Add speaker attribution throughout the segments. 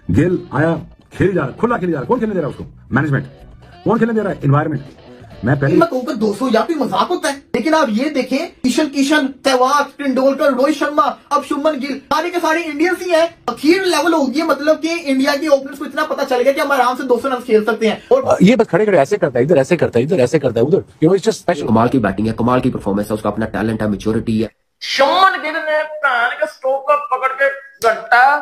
Speaker 1: गिल आया, खेल जा रहा, खुला खेल जा रहा, कौन खेलने दे रहा है उसको? मैनेजमेंट। कौन खेलने दे रहा है? एनवायरमेंट। मैं पहले
Speaker 2: मैं कहूँगा 200 या भी मजाक होता है, लेकिन आप ये देखें किशन, सहवाग, तेंदुलकर, रोहित शर्मा, अब शुभमन गिल, सारे के सारे इंडियंस ही हैं। अखीर लेवल हो गया, मतलब कि इंडिया के ओपनर्स को इतना पता चल गया कि हम आराम से 200 रन खेल सकते हैं। और
Speaker 1: ये बस खड़े खड़े ऐसे करता है, इधर ऐसे करता है, इधर ऐसे करता है, उधर, you know, it's just special.
Speaker 3: कमाल की बैटिंग है, कमाल की परफॉर्मेंस है, उसका अपना टैलेंट है, मैच्योरिटी है।
Speaker 4: शुभमन गिल ने प्राण के स्ट्रोक को पकड़ के घंटा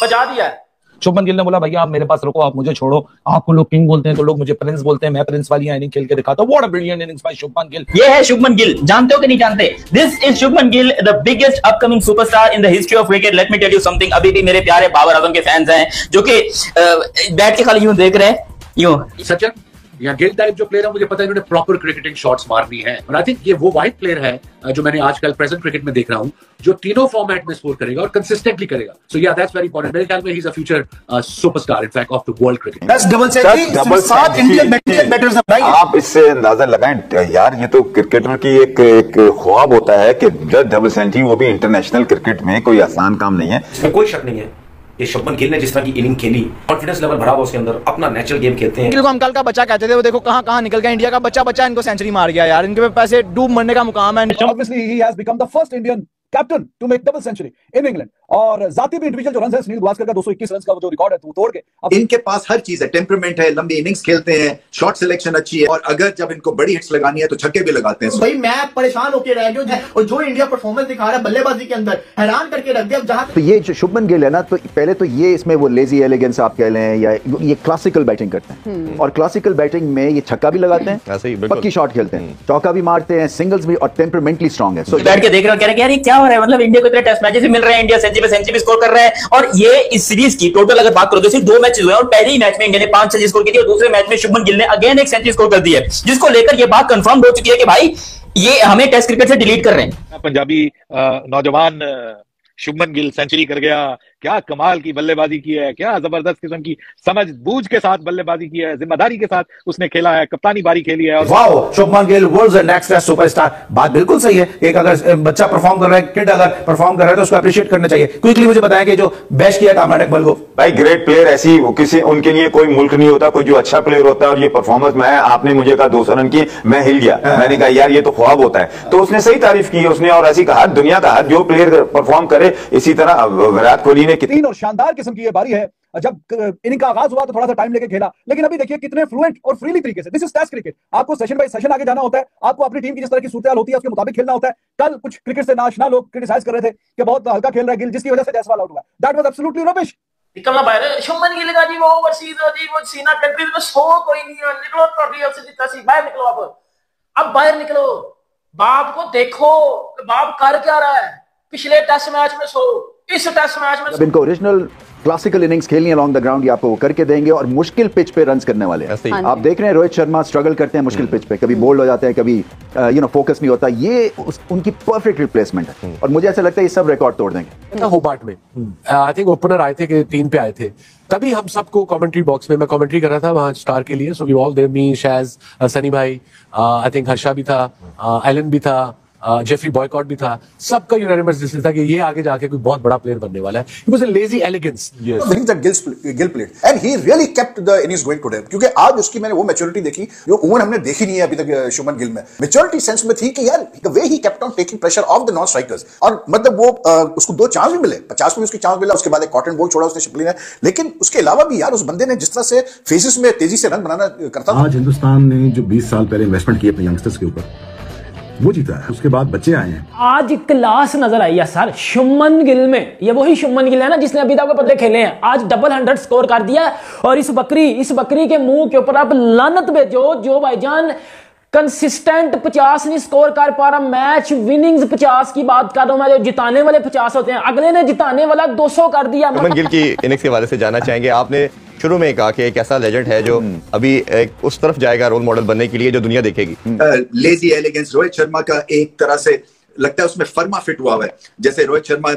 Speaker 4: बजा दिया है।
Speaker 5: शुभमन गिल ने बोला भैया आप मेरे पास रुको, आप मुझे छोड़ो, आपको लोग किंग बोलते हैं तो लोग मुझे प्रिंस बोलते हैं, मैं प्रिंस वाली इनिंग खेल के दिखाता हूं। What a brilliant innings by Shubman Gill.
Speaker 6: ये है शुभमन गिल, जानते हो कि नहीं जानते? This is Shubman Gill, the biggest upcoming superstar in the history of cricket. Let me tell you something, अभी भी मेरे प्यारे बाबर आजम के फैंस हैं जो कि बैठ के खाली यूं देख रहे हैं, यूं।
Speaker 1: सचिन या गिल टाइप जो प्लेयर है, मुझे पता है इन्होंने प्रॉपर क्रिकेटिंग शॉट्स मारनी है, और आई थिंक ये वो वाइड प्लेयर है जो मैंने आजकल प्रेजेंट क्रिकेट में देख रहा हूं, जो तीनों फॉर्मेट में स्कोर करेगा और कंसिस्टेंटली करेगा। सो या दैट्स वेरी इंपॉर्टेंट। मेरे ख्याल में he is a future superstar in fact of the world cricket.
Speaker 2: That's double century, 7 Indian batters हैं भाई।
Speaker 7: आप इससे अंदाजा लगाएं यार, ये तो क्रिकेटर की एक ख्वाब होता है कि डबल सेंचुरी, वो भी इंटरनेशनल क्रिकेट में, कोई आसान काम नहीं है।
Speaker 3: इसमें कोई शक नहीं है, ये शुभमन गिल ने जिस तरह की इनिंग खेली, कॉन्फिडेंस लेवल भरा हुआ उसके अंदर, अपना नेचुरल गेम खेलते हैं।
Speaker 2: इनको हम कल का बच्चा कहते थे, वो देखो कहां निकल गया। इंडिया का बच्चा इनको सेंचुरी मार गया यार, इनके पैसे डूब मरने का मुकाम है।
Speaker 5: Obviously he has become the first Indian captain to make double century in England, और जाती भी इंडिविजुअल जो रन है, सुनील गावस्कर का 221 रन का जो रिकॉर्ड है वो तोड़ के अब
Speaker 8: इनके पास हर चीज है, टेम्परामेंट है, लंबी इनिंग्स खेलते हैं, शॉट सिलेक्शन अच्छी है, और अगर जब इनको बड़ी हिट्स लगानी है तो छक्के भी लगाते हैं।
Speaker 2: भाई मैं परेशान होकर रह गया, और जो इंडिया परफॉर्मेंस दिखा रहा है बल्लेबाजी के अंदर, हैरान करके रख दिया। जहां
Speaker 9: तो ये जो शुभमन गिल है ना, तो पहले तो ये इसमें वो लेजी एलिगेंस आप कह लें, या ये क्लासिकल बैटिंग करते हैं, और क्लासिकल बैटिंग में ये छक्का भी लगाते हैं, पक्की शॉट खेलते हैं, चौका भी मारते हैं, सिंगल्स भी, और टेम्परामेंटली स्ट्रांग है।
Speaker 6: So बैठ के देख रहे हो, कह रहे हैं यार ये क्या हो रहा है, मतलब इंडिया को इतने टेस्ट मैचेस मिल रहे हैं, इंडिया सेंचुरी पे सेंचुरी स्कोर कर रहा है। और ये इस सीरीज की टोटल अगर बात करो तो सिर्फ 2 मैचेस हुए और पहले ही मैच में इंडिया ने 5 सेंचुरी स्कोर की थी, और दूसरे मैच में शुभमन गिल ने अगेन एक सेंचुरी स्कोर कर दी है, जिसको लेकर ये बात कंफर्म हो चुकी है कि भाई ये हमें टेस्ट क्रिकेट से डिलीट कर रहे हैं।
Speaker 10: पंजाबी नौजवान शुभमन गिल सेंचुरी कर गया, क्या कमाल की बल्लेबाजी की है, क्या जबरदस्त किस्म की समझ बूझ के साथ बल्लेबाजी की है, जिम्मेदारी के साथ उसने खेला है, कप्तानी बारी खेली है। और
Speaker 5: wow, Shubman Gill world's next best superstar. बात बिल्कुल सही है, एक अगर बच्चा परफॉर्म कर रहा है, किड अगर परफॉर्म कर रहा है तो उसको अप्रिशिएट करना चाहिए। क्विकली मुझे बताएं कि जो बेस्ट किया कामरान इकबाल को।
Speaker 7: भाई ग्रेट प्लेयर ऐसी किसी, उनके लिए कोई मुल्क नहीं होता, कोई जो अच्छा प्लेयर होता है, और ये परफॉर्मेंस में आपने मुझे कहा 200 रन की, मैं हिल गया, मैंने कहा यार ये तो ख्वाब होता है। तो उसने सही तारीफ की उसने, और ऐसी कहा दुनिया का जो प्लेयर परफॉर्म करे, इसी तरह विराट कोहली ने
Speaker 5: तीन और शानदार किस्म की ये बारी है। जब इनिंग का आगाज हुआ तो थोड़ा सा टाइम लेके खेला, लेकिन अभी देखिए कितने फ्लुएंट और फ्रीली तरीके से। दिस इज टेस्ट क्रिकेट, आपको सेशन बाय सेशन आगे जाना होता है, आपको अपनी टीम की जिस तरह की सूरत होती है उसके मुताबिक खेलना होता है। कल कुछ क्रिकेट से नाशना लोग क्रिटिसाइज कर रहे थे कि बहुत हल्का खेल रहा है गिल, जिसकी वजह से जायसवाल आउट हुआ। That was absolutely rubbish.
Speaker 4: निकलना बाहर, शुभमन गिल का जी वो ओवरसीज जी, वो सीना कंट्रीज में सो कोई नहीं है, निकलो ट्रॉफी से जितना सी बाहर निकलो। अब बाहर निकलो, बाप को देखो बाप कर क्या रहा है। पिछले टेस्ट मैच में सो, इस टेस्ट मैच में
Speaker 9: जब इनको ओरिजिनल क्लासिकल इनिंग्स खेलनी है अलोंग द ग्राउंड, ये आपको वो करके देंगे, और मुश्किल पिच पे रन्स करने वाले हैं। आप देख रहे हैं रोहित शर्मा स्ट्रगल करते हैं मुश्किल पिच पे, कभी बोल्ड हो जाते हैं, कभी फोकस नहीं होता। ये उनकी परफेक्ट रिप्लेसमेंट है, और मुझे ऐसा लगता है ये सब रिकॉर्ड तोड़ देंगे।
Speaker 1: होबार्ट में आई थिंक ओपनर आए थे कि 3 पे आए थे, तभी हम सबको कमेंट्री बॉक्स में, मैं कमेंट्री कर रहा था वहां स्टार के लिए, सो वी ऑल देयर, मी, शैज, सनी भाई, आई थिंक हर्षा भी था, एलन भी था, जेफरी बॉयकॉट भी था, सबका यूनानिमस डिसीजन था कि ये आगे जाके कोई बहुत बड़ा प्लेयर बनने वाला है। It was a lazy elegance.
Speaker 8: Yes. The things that Gill played and he really kept the innings going today, क्योंकि आज उसकी मैंने वो मैच्योरिटी देखी जो उम्र हमने देखी नहीं है अभी तक शुभमन गिल में। मैच्योरिटी सेंस में थी कि यार the way he kept on taking pressure off the non strikers, और मतलब वो उसको 2 चांस भी मिले, 50 में उसकी चांस मिला, उसके बाद एक कॉटन बॉल छोड़ा उसने शिपली ने, लेकिन उसके अलावा भी यार उस बंदे ने जिस तरह से फेजेस में तेजी से रन बनाना करता था।
Speaker 1: आज हिंदुस्तान ने जो 20 साल पहले इन्वेस्टमेंट की अपने यंगस्टर्स के ऊपर, वो जीता है, उसके बाद बच्चे आए हैं।
Speaker 11: आज क्लास नजर आई है सर शुभमन गिल में। ये वही शुभमन गिल है ना जिसने अभी तक बदले खेले हैं, आज डबल 100 स्कोर कर दिया। और इस बकरी के मुंह के ऊपर आप लानत भेजो जो भाईजान कंसिस्टेंट 50 नहीं स्कोर कर पा रहा। मैच विनिंग्स 50 की बात कर रहा हूं मैं, जो जिताने वाले 50 होते हैं, अगले ने जिताने वाला 200 कर दिया।
Speaker 12: शुभमन गिल की इनिंग्स के हवाले से जानना चाहेंगे, आपने शुरू में कहा कि एक ऐसा लेजेंड है जो अभी एक उस तरफ जाएगा रोल मॉडल बनने के लिए जो दुनिया देखेगी।
Speaker 8: लेजी एलिगेंस रोहित शर्मा का एक तरह से लगता है उसमें फर्मा फिट हुआ है। जैसे रोहित शर्मा,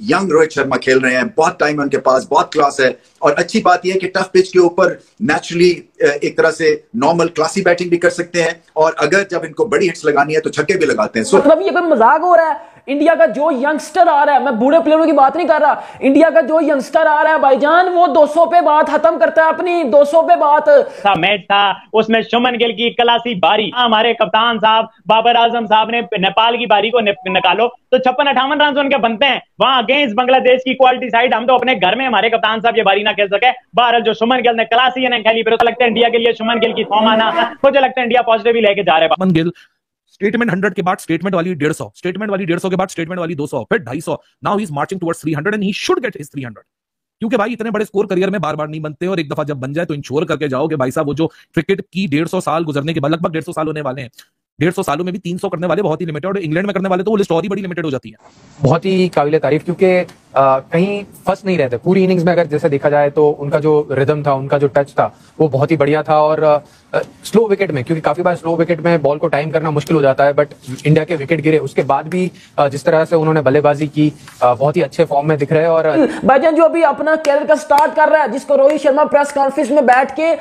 Speaker 8: यंग रोहित शर्मा खेल रहे हैं, बहुत टाइम है उनके पास, बहुत क्लास है। और अच्छी बात यह है कि टफ पिच के ऊपर नेचुरली एक तरह से नॉर्मल क्लासी बैटिंग भी कर सकते हैं, और अगर जब इनको बड़ी हिट्स लगानी है तो छक्के भी लगाते हैं।
Speaker 11: मतलब ये कोई मजाक हो रहा है? इंडिया का जो यंगस्टर आ रहा है, मैं बूढ़े प्लेयरों की बात नहीं कर रहा, इंडिया का जो यंगस्टर आ रहा है भाईजान, वो 200 पे बात खत्म करता है अपनी, 200 पे बात।
Speaker 6: मैच था उसमें शुभमन गिल की क्लासी बारी, हमारे कप्तान साहब बाबर आजम साहब ने नेपाल की बारी को निकालो तो 56-58 रन उनके बनते हैं। वहां अगेंस्ट बांग्लादेश की क्वालिटी साइड हम तो अपने घर में हमारे कप्तान साहब ये बारी ना खेल सके। बहरहाल जो शुभमन गिल ने क्लासी इनिंग खेली, फिर तो लगता है इंडिया के लिए शुभमन गिल की फॉर्म आना, मुझे लगता है इंडिया पॉजिटिव ही लेके जा रहे हैं।
Speaker 13: शुभमन गिल स्टेटमेंट 100 के बाद स्टेटमेंट वाली 150, स्टेटमेंट वाली 150 के बाद स्टेटमेंट वाली 200, फिर 250। Now he is marching towards 300 and he should get his 300, क्योंकि भाई इतने बड़े स्कोर करियर में बार बार नहीं बनते और एक दफा जब बन जाए तो इंश्योर करके जाओ कि भाई साहब वो जो क्रिकेट की 150 साल गुजरने के बाद, लगभग 150 साल होने वाले हैं, 150 सालों में भी 300 करने वाले बहुत ही लिमिटेड, और इंग्लैंड में करने वाले तो वो लिस्ट और ही बड़ी लिमिटेड हो जाती है।
Speaker 14: बहुत ही काबिल तारीफ, क्योंकि कहीं फंस नहीं रहते पूरी इनिंग्स में। अगर जैसे देखा जाए तो उनका जो रिदम था, उनका जो टच था, वो बहुत ही बढ़िया था। और स्लो विकेट में, क्योंकि काफी बार स्लो विकेट में बॉल को टाइम करना मुश्किल हो जाता है, बट इंडिया के विकेट गिरे उसके बाद भी जिस तरह से उन्होंने बल्लेबाजी की, बहुत ही अच्छे फॉर्म में दिख रहे हैं। और
Speaker 11: भाईजान जो अभी अपना कैरियर का स्टार्ट कर रहा है, जिसको रोहित शर्मा प्रेस कॉन्फ्रेंस में बैठ के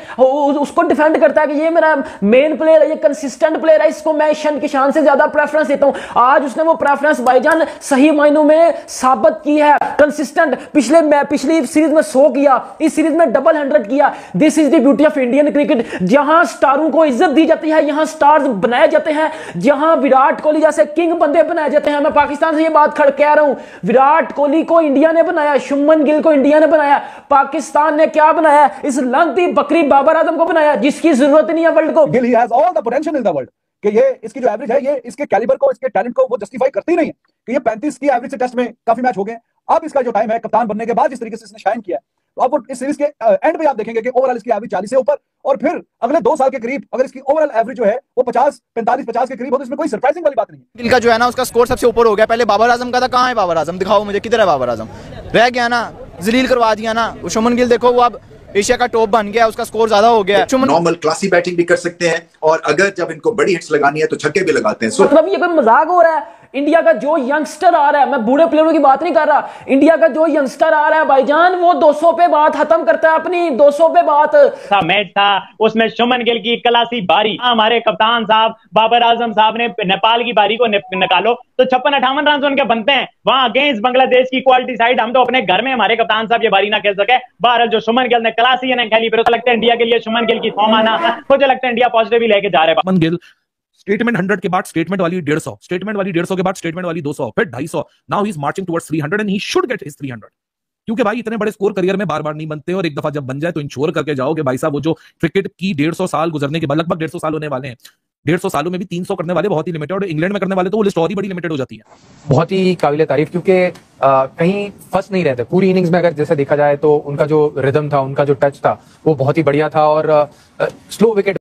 Speaker 11: उसको डिफेंड करता है कि ये मेरा मेन प्लेयर है, ये कंसिस्टेंट प्लेयर है, इसको मैं ईशान किशन से ज्यादा प्रेफरेंस देता हूं। आज उसने वो प्रेफरेंस भाईजान सही मायनों में साबित की है। कंसिस्टेंट पिछली सीरीज में 100 किया, इस सीरीज में डबल 100 किया। This is the beauty of Indian cricket, जहां स्टारों को इज्जत दी जाती है, यहां स्टार्स बनाए जाते हैं, जहां विराट कोहली जैसे किंग बंदे बनाए जाते हैं। मैं पाकिस्तान से ये बात खड़ कह रहा हूं, विराट कोहली को इंडिया ने बनाया, शुभमन गिल को इंडिया ने बनाया, पाकिस्तान ने क्या बनाया? इस लंगती बकरी बाबर आजम को बनाया, जिसकी जरूरत नहीं है वर्ल्ड को।
Speaker 5: Gill he has all the potential in the world, कि ये इसकी जो एवरेज है, ये इसके कैलिबर को, इसके टैलेंट को वो जस्टिफाई करती नहीं है कि ये 35 की एवरेज से टेस्ट में काफी मैच हो गए। अब इसका जो टाइम है कप्तान बनने के बाद, जिस तरीके से इसने शाइन किया, तो अब वो इस सीरीज के एंड पे आप देखेंगे कि ओवरऑल इसकी एवरेज 40 से ऊपर, और फिर अगले 2 साल के करीब अगर इसकी ओवरऑल एवरेज जो है वो 45-50 के करीब हो, तो इसमें कोई सरप्राइजिंग वाली बात नहीं है।
Speaker 15: गिल का जो है ना, उसका स्कोर सबसे ऊपर हो गया। पहले बाबर आजम का था, कहाँ है बाबर आजम? दिखाओ मुझे, किधर है बाबर आजम? रह गया ना, जलील करवा दिया ना। शुभमन गिल देखो, वो अब एशिया का टॉप बन गया, उसका स्कोर ज्यादा हो गया।
Speaker 8: नॉर्मल क्लासी बैटिंग भी कर सकते हैं, और अगर जब इनको बड़ी हिट्स लगानी है तो छक्के भी लगाते हैं।
Speaker 11: मतलब ये कोई मजाक हो रहा है? इंडिया का जो यंगस्टर आ रहा है, मैं बूढ़े प्लेयरों की बात नहीं कर रहा, इंडिया का जो यंगस्टर आ रहा है भाईजान, वो 200 पे बात खत्म करता है अपनी, 200 पे बात।
Speaker 6: मैच था उसमें शुभमन गिल की क्लासी बारी, हमारे कप्तान साहब बाबर आजम साहब ने नेपाल की बारी को निकालो तो 56-58 रन उनके बनते हैं। वहां अगेंस्ट बांग्लादेश की क्वालिटी साइड हम तो अपने घर में हमारे कप्तान साहब ये बारी ना खेल सके। बहरहाल जो शुभमन गिल ने क्लासी इनिंग खेली, फिर तो लगता है इंडिया के लिए शुभमन गिल की फॉर्म आना, मुझे लगता है इंडिया पॉजिटिव ही लेके जा रहे हैं।
Speaker 13: शुभमन गिल स्टेटमेंट 100 के बाद स्टेटमेंट वाली 150, स्टेटमेंट वाली 150 के बाद स्टेटमेंट वाली 200, फिर 250। Now he is marching towards 300 and he should get his 300, क्योंकि भाई इतने बड़े स्कोर करियर में बार बार नहीं बनते और एक दफा जब बन जाए तो इंश्योर करके जाओ कि भाई साहब वो जो क्रिकेट की 150 साल गुजरने के बाद, लगभग 150 साल होने वाले हैं, 150 सालों में भी 300 करने वाले बहुत ही लिमिटेड, और इंग्लैंड में करने वाले तो वो लिस्ट और ही बड़ी लिमिटेड हो जाती है।
Speaker 14: बहुत ही काबिल तारीफ, क्योंकि कहीं फंस नहीं रहते पूरी इनिंग्स में। अगर जैसे देखा जाए तो उनका जो रिदम था, उनका जो टच था, वो बहुत ही बढ़िया था। और स्लो विकेट